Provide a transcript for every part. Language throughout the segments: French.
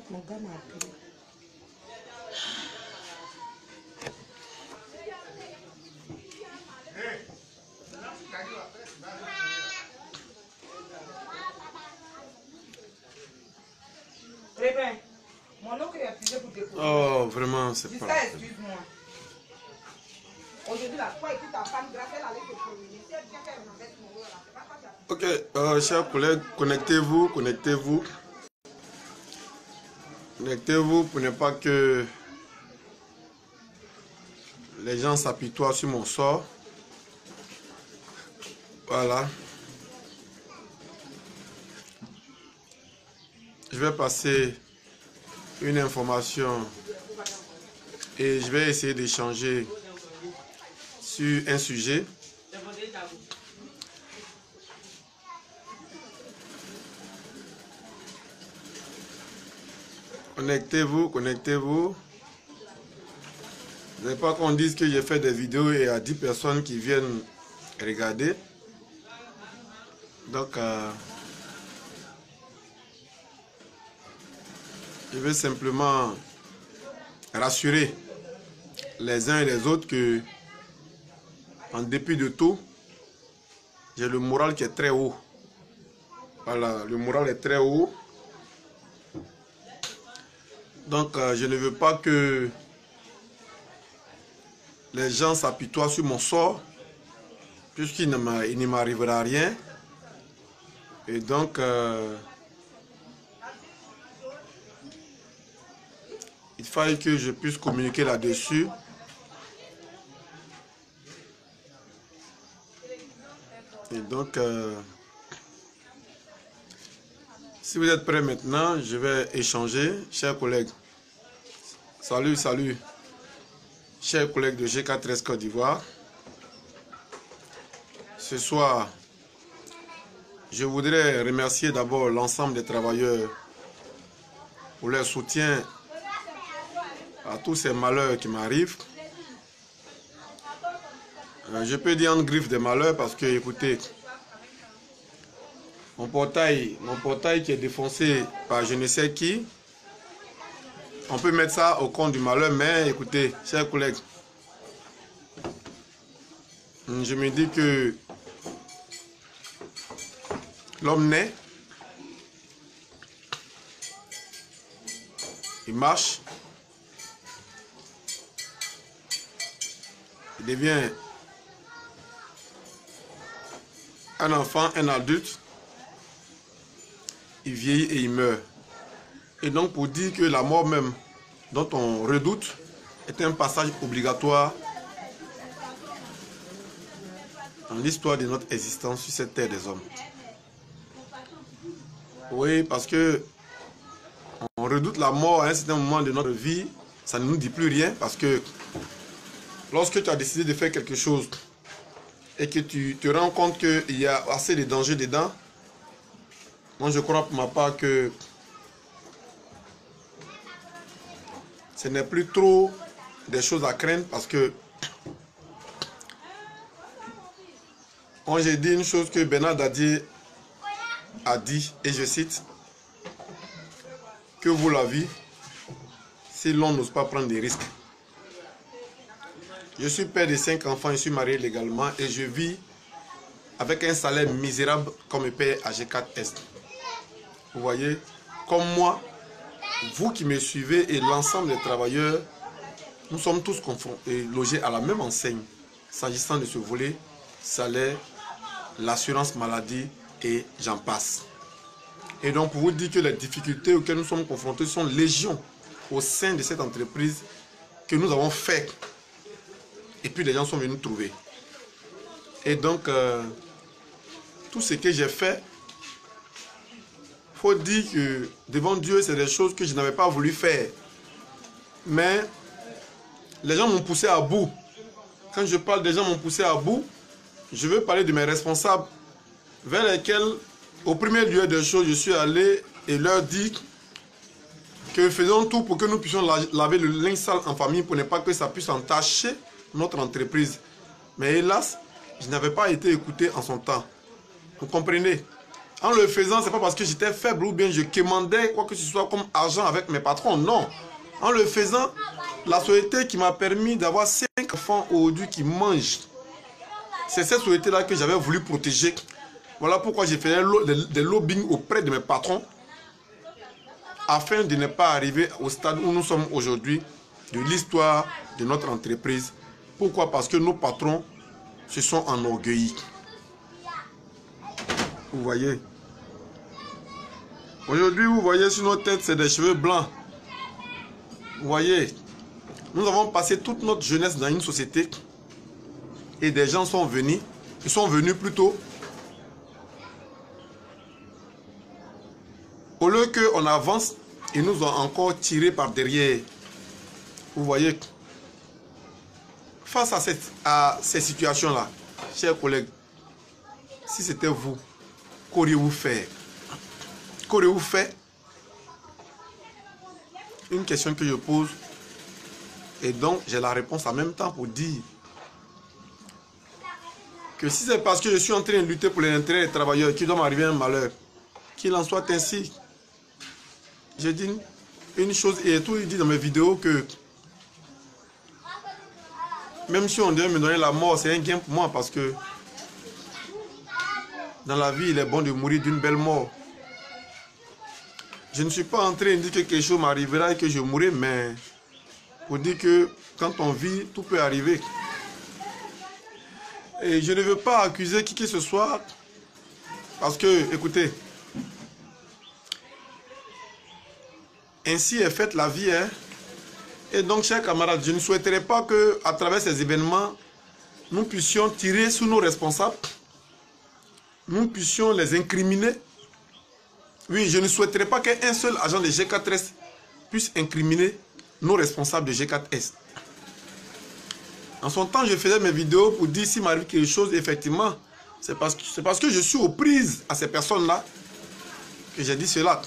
Mon gars m'a appelé. Mon oncle est accusé pour déposer. Oh, vraiment, c'est pas. Excuse-moi. Aujourd'hui, là, toi et puis ta femme, grâce à elle, allait te promener. Si elle vient faire une enquête pour eux, là, c'est pas ça qui a... Ok, chers collègues, connectez-vous, connectez-vous. Connectez-vous pour ne pas que les gens s'apitoient sur mon sort. Voilà. Je vais passer une information et je vais essayer d'échanger sur un sujet. Connectez-vous, connectez-vous. Je ne veux pas qu'on dise que j'ai fait des vidéos et il y a 10 personnes qui viennent regarder. Donc, je veux simplement rassurer les uns et les autres que, en dépit de tout, j'ai le moral qui est très haut. Voilà, le moral est très haut. Donc, je ne veux pas que les gens s'apitoient sur mon sort, puisqu'il ne m'arrivera rien. Et donc, il fallait que je puisse communiquer là-dessus. Et donc, si vous êtes prêts maintenant, je vais échanger, chers collègues. Salut, salut, chers collègues de G4S Côte d'Ivoire. Ce soir, je voudrais remercier d'abord l'ensemble des travailleurs pour leur soutien à tous ces malheurs qui m'arrivent. Je peux dire en griffe des malheurs parce que, écoutez, mon portail qui est défoncé par je ne sais qui, on peut mettre ça au compte du malheur, mais écoutez, chers collègues, je me dis que l'homme naît, il marche, il devient un enfant, un adulte, il vieillit et il meurt. Et donc pour dire que la mort même, dont on redoute, est un passage obligatoire dans l'histoire de notre existence sur cette terre des hommes. Oui, parce que on redoute la mort à un certain moment de notre vie, ça ne nous dit plus rien, parce que lorsque tu as décidé de faire quelque chose et que tu te rends compte qu'il y a assez de dangers dedans, moi je crois pour ma part que ce n'est plus trop des choses à craindre, parce que quand j'ai dit une chose que Bernard Dadier a dit, et je cite, que vaut la vie si l'on n'ose pas prendre des risques. Je suis père de 5 enfants, je suis marié légalement et je vis avec un salaire misérable comme père à G4S. Vous voyez, comme moi, vous qui me suivez et l'ensemble des travailleurs, nous sommes tous confrontés, logés à la même enseigne, s'agissant de ce volet salaire, l'assurance maladie et j'en passe. Et donc pour vous dire que les difficultés auxquelles nous sommes confrontés sont légion au sein de cette entreprise que nous avons fait. Et puis les gens sont venus nous trouver. Et donc, tout ce que j'ai fait, il faut dire que devant Dieu, c'est des choses que je n'avais pas voulu faire. Mais les gens m'ont poussé à bout. Quand je parle des gens m'ont poussé à bout, je veux parler de mes responsables vers lesquels, au premier lieu des choses, je suis allé et leur dit que faisons tout pour que nous puissions laver le linge sale en famille pour ne pas que ça puisse entacher notre entreprise. Mais hélas, je n'avais pas été écouté en son temps. Vous comprenez? En le faisant, ce n'est pas parce que j'étais faible ou bien je quémandais quoi que ce soit comme argent avec mes patrons. Non. En le faisant, la société qui m'a permis d'avoir 5 enfants aujourd'hui qui mangent. C'est cette société-là que j'avais voulu protéger. Voilà pourquoi j'ai fait des lobbying auprès de mes patrons afin de ne pas arriver au stade où nous sommes aujourd'hui de l'histoire de notre entreprise. Pourquoi? Parce que nos patrons se sont enorgueillis. Vous voyez? Aujourd'hui, vous voyez sur nos têtes, c'est des cheveux blancs. Vous voyez? Nous avons passé toute notre jeunesse dans une société et des gens sont venus. Ils sont venus plutôt. Au lieu qu'on avance, ils nous ont encore tirés par derrière. Vous voyez? Face à ces situations-là, chers collègues, si c'était vous, qu'auriez-vous fait? Qu'auriez-vous fait? Une question que je pose. Et donc, j'ai la réponse en même temps pour dire que si c'est parce que je suis en train de lutter pour les intérêts des travailleurs qu'il doit m'arriver un malheur, qu'il en soit ainsi. J'ai dit une chose et tout, il dit dans mes vidéos que même si on devait me donner la mort, c'est un gain pour moi parce que dans la vie, il est bon de mourir d'une belle mort. Je ne suis pas en train de dire que quelque chose m'arrivera et que je mourrai, mais pour dire que quand on vit, tout peut arriver. Et je ne veux pas accuser qui que ce soit parce que, écoutez, ainsi est faite la vie. Hein? Et donc, chers camarades, je ne souhaiterais pas qu'à travers ces événements, nous puissions tirer sur nos responsables, nous puissions les incriminer. Oui, je ne souhaiterais pas qu'un seul agent de G4S puisse incriminer nos responsables de G4S. En son temps, je faisais mes vidéos pour dire s'il m'arrive quelque chose, effectivement, c'est parce que je suis aux prises à ces personnes-là que j'ai dit cela.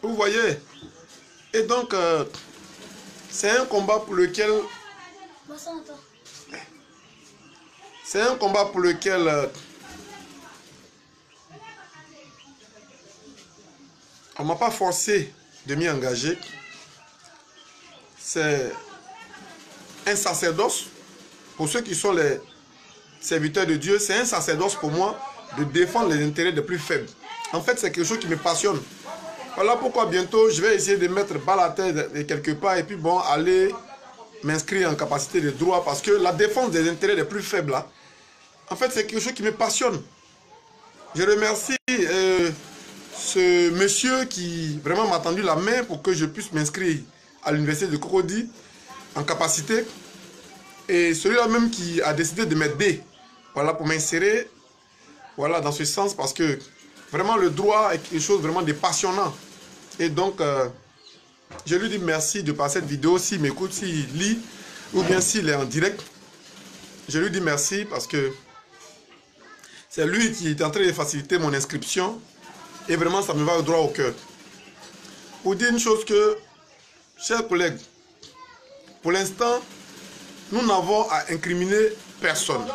Vous voyez? Et donc, c'est un combat pour lequel... C'est un combat pour lequel... on ne m'a pas forcé de m'y engager. C'est un sacerdoce. Pour ceux qui sont les serviteurs de Dieu, c'est un sacerdoce pour moi de défendre les intérêts des plus faibles. En fait, c'est quelque chose qui me passionne. Voilà pourquoi bientôt, je vais essayer de mettre balle à terre quelque part et puis bon, aller m'inscrire en capacité de droit parce que la défense des intérêts des plus faibles, là, en fait, c'est quelque chose qui me passionne. Je remercie ce monsieur qui vraiment m'a tendu la main pour que je puisse m'inscrire à l'université de Cocody en capacité. Et celui-là même qui a décidé de m'aider, voilà, pour m'insérer, voilà, dans ce sens parce que vraiment, le droit est quelque chose vraiment de passionnant. Et donc, je lui dis merci de passer cette vidéo. S'il m'écoute, s'il lit, ou bien s'il est en direct, je lui dis merci parce que c'est lui qui est en train de faciliter mon inscription. Et vraiment, ça me va droit au cœur. Pour dire une chose que, chers collègues, pour l'instant, nous n'avons à incriminer personne.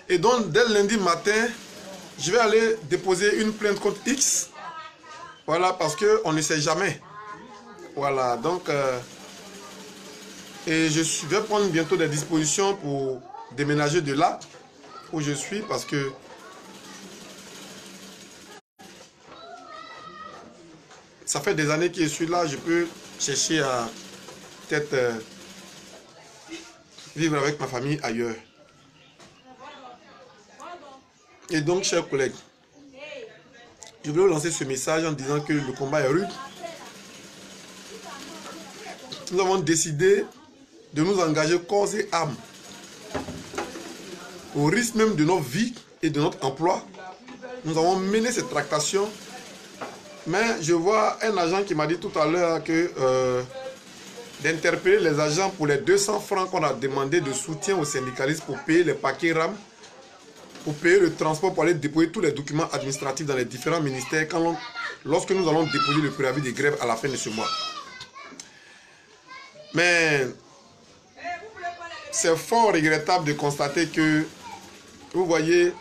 Et donc, dès le lundi matin, je vais aller déposer une plainte contre X. Voilà, parce qu'on ne sait jamais. Voilà, donc... et je vais prendre bientôt des dispositions pour déménager de là où je suis. Parce que... ça fait des années que je suis là. Je peux chercher à peut-être vivre avec ma famille ailleurs. Et donc, chers collègues, je voulais vous lancer ce message en disant que le combat est rude. Nous avons décidé de nous engager corps et âme, au risque même de notre vie et de notre emploi. Nous avons mené cette tractation. Mais je vois un agent qui m'a dit tout à l'heure que d'interpeller les agents pour les 200 francs qu'on a demandé de soutien aux syndicalistes pour payer les paquets RAM, pour payer le transport, pour aller déposer tous les documents administratifs dans les différents ministères lorsque nous allons déposer le préavis de grève à la fin de ce mois. Mais c'est fort regrettable de constater que, vous voyez,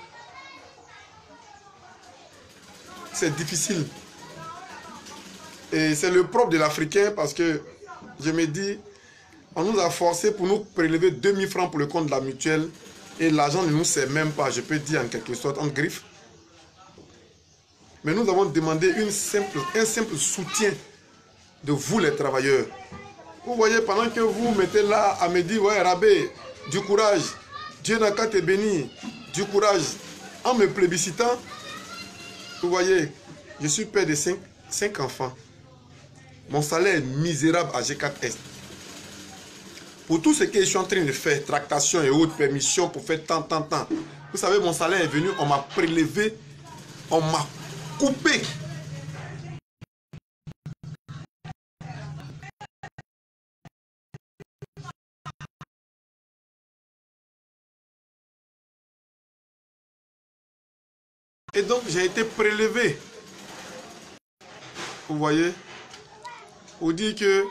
c'est difficile. Et c'est le propre de l'Africain parce que je me dis, on nous a forcé pour nous prélever 2000 francs pour le compte de la mutuelle et l'argent ne nous sert même pas, je peux dire en quelque sorte, en griffe. Mais nous avons demandé un simple soutien de vous les travailleurs. Vous voyez, pendant que vous mettez là à me dire, ouais Rabé, du courage, Dieu n'a qu'à te bénir, du courage, en me plébiscitant, vous voyez, je suis père de 5 enfants. Mon salaire est misérable à G4S. Pour tout ce que je suis en train de faire, tractation et autres, permission pour faire tant. Vous savez, mon salaire est venu, on m'a prélevé, on m'a coupé. Et donc, j'ai été prélevé. Vous voyez? Pour dire que,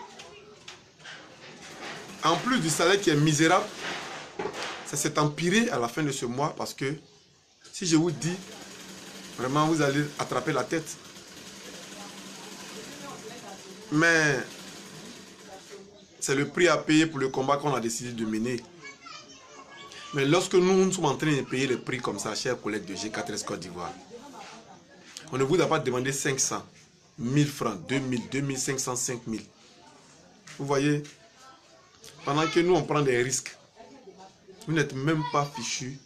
en plus du salaire qui est misérable, ça s'est empiré à la fin de ce mois parce que, si je vous dis, vraiment, vous allez attraper la tête. Mais, c'est le prix à payer pour le combat qu'on a décidé de mener. Mais lorsque nous sommes en train de payer le prix comme ça, chers collègues de G4S Côte d'Ivoire, on ne vous a pas demandé 500, 1000 francs, 2000, 2500, 5000. Vous voyez, pendant que nous on prend des risques, vous n'êtes même pas fichu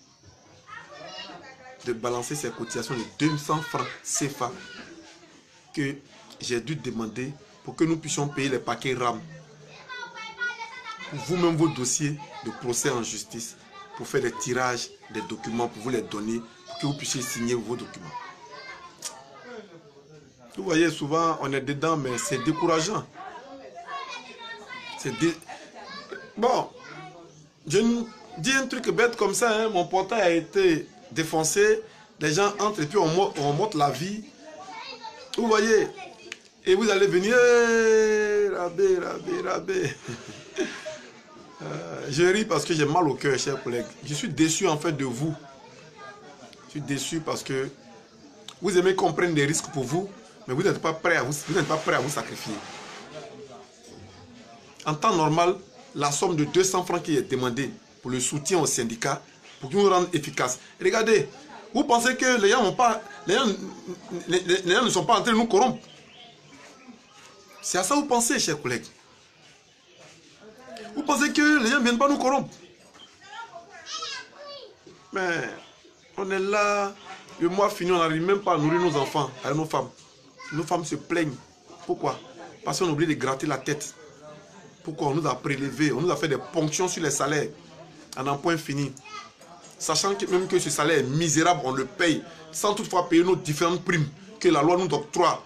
de balancer ces cotisations de 200 francs CFA que j'ai dû demander pour que nous puissions payer les paquets RAM. Pour vous-même vos dossiers de procès en justice, pour faire des tirages des documents, pour vous les donner, pour que vous puissiez signer vos documents. Vous voyez, souvent on est dedans, mais c'est décourageant. Bon, je dis un truc bête comme ça, hein, mon portail a été défoncé, les gens entrent et puis on monte la vie. Vous voyez, et vous allez venir, Rabé. Je ris parce que j'ai mal au cœur, chers collègues. Je suis déçu en fait de vous. Je suis déçu parce que vous aimez qu'on prenne des risques pour vous, mais vous n'êtes pas prêt à vous sacrifier. En temps normal, la somme de 200 francs qui est demandée pour le soutien au syndicat, pour qu'ils nous rendent efficaces. Regardez, vous pensez que les gens ne sont pas en train de nous corrompre? C'est à ça que vous pensez, chers collègues. Vous pensez que les gens ne viennent pas nous corrompre? Mais on est là, le mois fini, on n'arrive même pas à nourrir nos enfants, à nos femmes. Nos femmes se plaignent. Pourquoi? Parce qu'on oublie de gratter la tête. Pourquoi? On nous a prélevé, on nous a fait des ponctions sur les salaires. En un point fini. Sachant que même que ce salaire est misérable, on le paye, sans toutefois payer nos différentes primes que la loi nous octroie.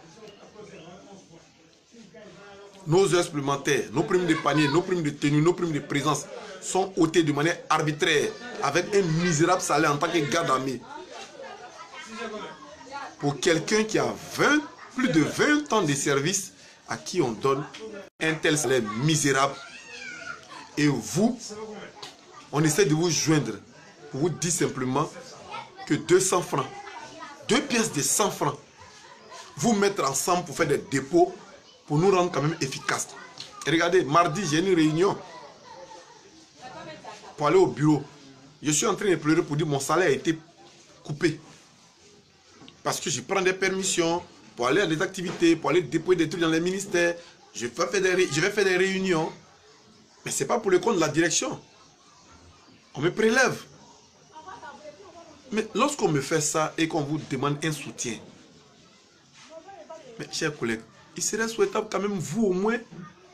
Nos heures supplémentaires, nos primes de panier, nos primes de tenue, nos primes de présence sont ôtées de manière arbitraire avec un misérable salaire en tant que garde armée. Pour quelqu'un qui a plus de 20 ans de service, à qui on donne un tel salaire misérable. Et vous, on essaie de vous joindre pour vous dire simplement que 200 francs, 2 pièces de 100 francs, vous mettre ensemble pour faire des dépôts, pour nous rendre quand même efficaces. Et regardez, mardi, j'ai une réunion pour aller au bureau. Je suis en train de pleurer pour dire que mon salaire a été coupé. Parce que je prends des permissions pour aller à des activités, pour aller déposer des trucs dans les ministères. Je vais faire des réunions. Mais ce n'est pas pour le compte de la direction. On me prélève. Mais lorsqu'on me fait ça et qu'on vous demande un soutien, mais chers collègues, il serait souhaitable quand même vous au moins,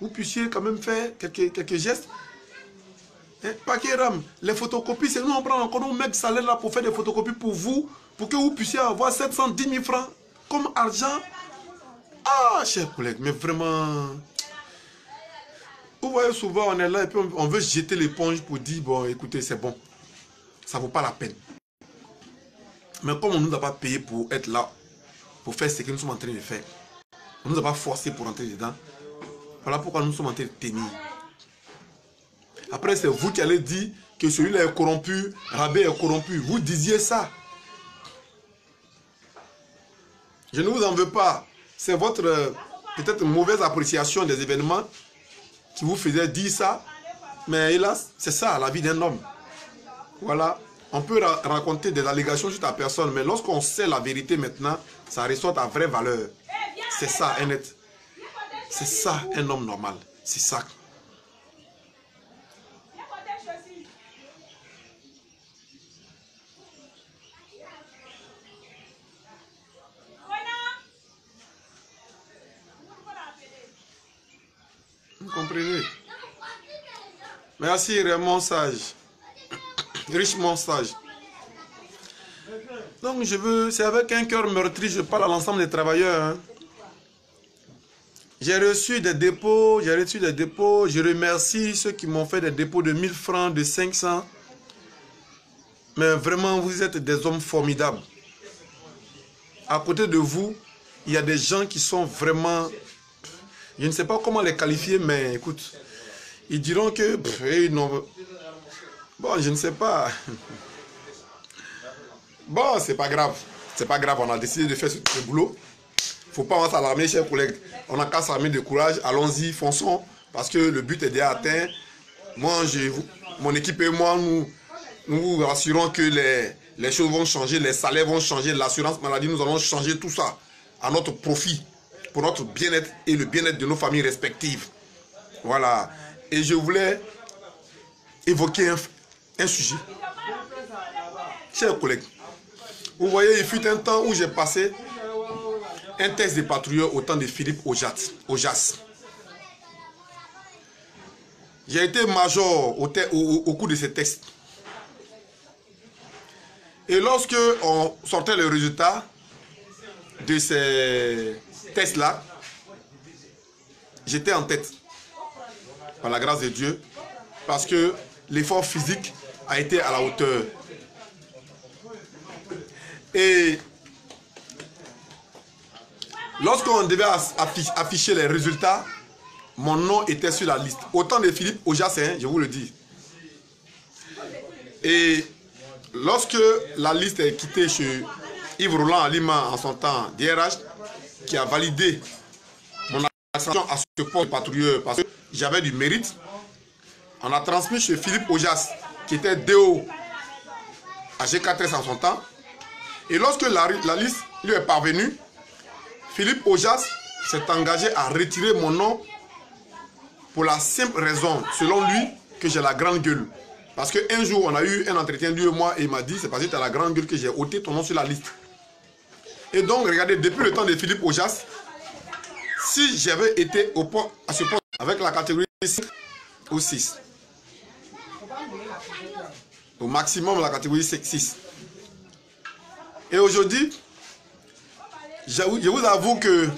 vous puissiez quand même faire quelques gestes. Hein? Paquet RAM, les photocopies, c'est nous on prend encore nos mecs salaires là pour faire des photocopies pour vous, pour que vous puissiez avoir 710 000 francs comme argent. Ah, chers collègues, mais vraiment... Vous voyez, souvent on est là et puis on veut jeter l'éponge pour dire, bon écoutez, c'est bon. Ça ne vaut pas la peine. Mais comme on ne nous a pas payé pour être là, pour faire ce que nous sommes en train de faire, on ne nous a pas forcé pour entrer dedans. Voilà pourquoi nous sommes en train de tenir. Après, c'est vous qui allez dire que celui-là est corrompu, Rabé est corrompu. Vous disiez ça. Je ne vous en veux pas. C'est votre peut-être mauvaise appréciation des événements qui vous faisait dire ça. Mais hélas, c'est ça la vie d'un homme. Voilà. On peut raconter des allégations sur ta personne, mais lorsqu'on sait la vérité maintenant, ça ressort ta vraie valeur. C'est ça, un être. C'est ça, un homme normal. C'est ça. Vous comprenez? Merci Raymond Sage. Richement sage. Donc c'est avec un cœur meurtri, je parle à l'ensemble des travailleurs. Hein. J'ai reçu des dépôts, je remercie ceux qui m'ont fait des dépôts de 1000 francs, de 500. Mais vraiment, vous êtes des hommes formidables. À côté de vous, il y a des gens qui sont vraiment... Je ne sais pas comment les qualifier, mais écoute, ils diront que... Bon, je ne sais pas. Bon, c'est pas grave. C'est pas grave, on a décidé de faire ce boulot. Faut pas s'alarmer, chers collègues. On n'a qu'à s'armer de courage. Allons-y, fonçons. Parce que le but est déjà atteint. Moi, mon équipe et moi, nous vous rassurons que les choses vont changer, les salaires vont changer, l'assurance maladie, nous allons changer tout ça à notre profit, pour notre bien-être et le bien-être de nos familles respectives. Voilà. Et je voulais évoquer un sujet. Chers collègues, vous voyez, il fut un temps où j'ai passé un test de patrouilleur au temps de Philippe Aujas. J'ai été major au cours de ces tests. Et lorsque on sortait le résultat de ces tests-là, j'étais en tête, par la grâce de Dieu, parce que l'effort physique a été à la hauteur. Et lorsqu'on devait afficher les résultats, mon nom était sur la liste. Autant de Philippe Aujas, je vous le dis. Et lorsque la liste est quittée chez Yves Roland Alima en son temps, DRH, qui a validé mon accession à ce poste de patrouilleur parce que j'avais du mérite, on a transmis chez Philippe Aujas, qui était DO à G4S en son temps. Et lorsque la liste lui est parvenue, Philippe Aujas s'est engagé à retirer mon nom pour la simple raison, selon lui, que j'ai la grande gueule. Parce qu'un jour, on a eu un entretien, lui et moi, et il m'a dit, c'est parce que tu as la grande gueule que j'ai ôté ton nom sur la liste. Et donc, regardez, depuis le temps de Philippe Aujas, si j'avais été à ce poste avec la catégorie 5 ou 6, au maximum la catégorie 6. Et aujourd'hui, je vous avoue que